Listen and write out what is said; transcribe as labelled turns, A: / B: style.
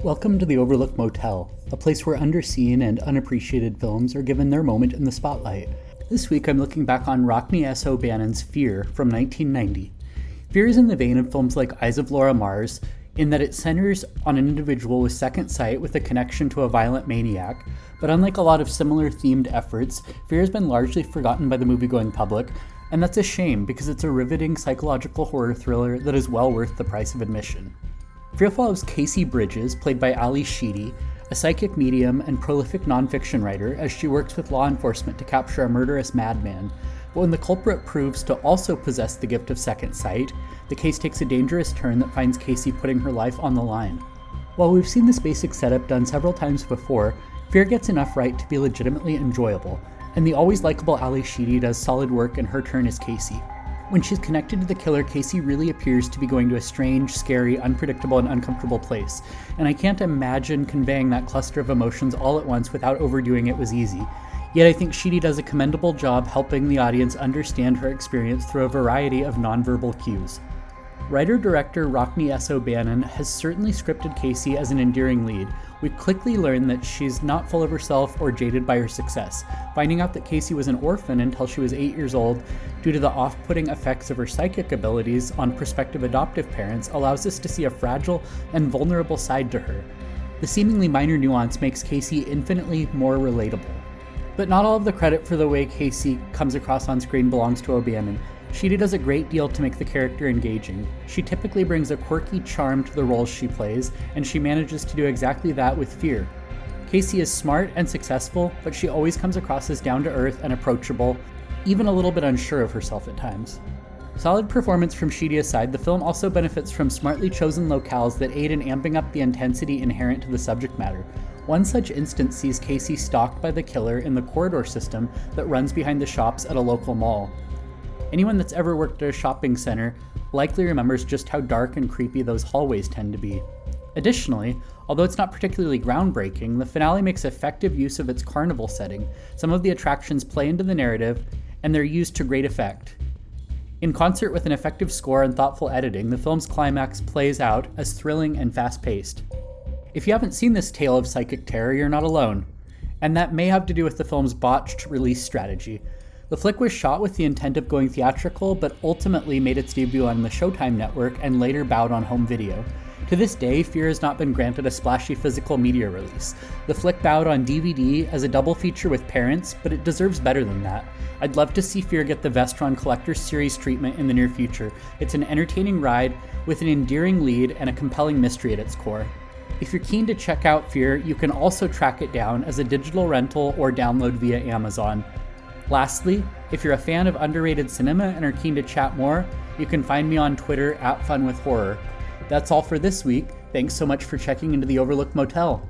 A: Welcome to the Overlook Motel, a place where underseen and unappreciated films are given their moment in the spotlight. This week I'm looking back on Rockne S. O'Bannon's Fear from 1990. Fear is in the vein of films like Eyes of Laura Mars, in that it centers on an individual with second sight with a connection to a violent maniac, but unlike a lot of similar themed efforts, Fear has been largely forgotten by the moviegoing public, and that's a shame because it's a riveting psychological horror thriller that is well worth the price of admission. Fear follows Casey Bridges, played by Ali Sheedy, a psychic medium and prolific nonfiction writer, as she works with law enforcement to capture a murderous madman. But when the culprit proves to also possess the gift of second sight, the case takes a dangerous turn that finds Casey putting her life on the line. While we've seen this basic setup done several times before, Fear gets enough right to be legitimately enjoyable, and the always likable Ali Sheedy does solid work in her turn as Casey. When she's connected to the killer, Casey really appears to be going to a strange, scary, unpredictable, and uncomfortable place, and I can't imagine conveying that cluster of emotions all at once without overdoing it was easy. Yet I think Sheedy does a commendable job helping the audience understand her experience through a variety of nonverbal cues. Writer-director Rockne S. O'Bannon has certainly scripted Casey as an endearing lead. We quickly learn that she's not full of herself or jaded by her success. Finding out that Casey was an orphan until she was 8 years old due to the off-putting effects of her psychic abilities on prospective adoptive parents allows us to see a fragile and vulnerable side to her. The seemingly minor nuance makes Casey infinitely more relatable. But not all of the credit for the way Casey comes across on screen belongs to O'Bannon. Sheedy does a great deal to make the character engaging. She typically brings a quirky charm to the roles she plays, and she manages to do exactly that with Fear. Casey is smart and successful, but she always comes across as down-to-earth and approachable, even a little bit unsure of herself at times. Solid performance from Sheedy aside, the film also benefits from smartly chosen locales that aid in amping up the intensity inherent to the subject matter. One such instance sees Casey stalked by the killer in the corridor system that runs behind the shops at a local mall. Anyone that's ever worked at a shopping center likely remembers just how dark and creepy those hallways tend to be. Additionally, although it's not particularly groundbreaking, the finale makes effective use of its carnival setting. Some of the attractions play into the narrative, and they're used to great effect. In concert with an effective score and thoughtful editing, the film's climax plays out as thrilling and fast-paced. If you haven't seen this tale of psychic terror, you're not alone, and that may have to do with the film's botched release strategy. The flick was shot with the intent of going theatrical, but ultimately made its debut on the Showtime network and later bowed on home video. To this day, Fear has not been granted a splashy physical media release. The flick bowed on DVD as a double feature with Parents, but it deserves better than that. I'd love to see Fear get the Vestron Collector's Series treatment in the near future. It's an entertaining ride with an endearing lead and a compelling mystery at its core. If you're keen to check out Fear, you can also track it down as a digital rental or download via Amazon. Lastly, if you're a fan of underrated cinema and are keen to chat more, you can find me on Twitter @FunWithHorror. That's all for this week. Thanks so much for checking into the Overlook Motel.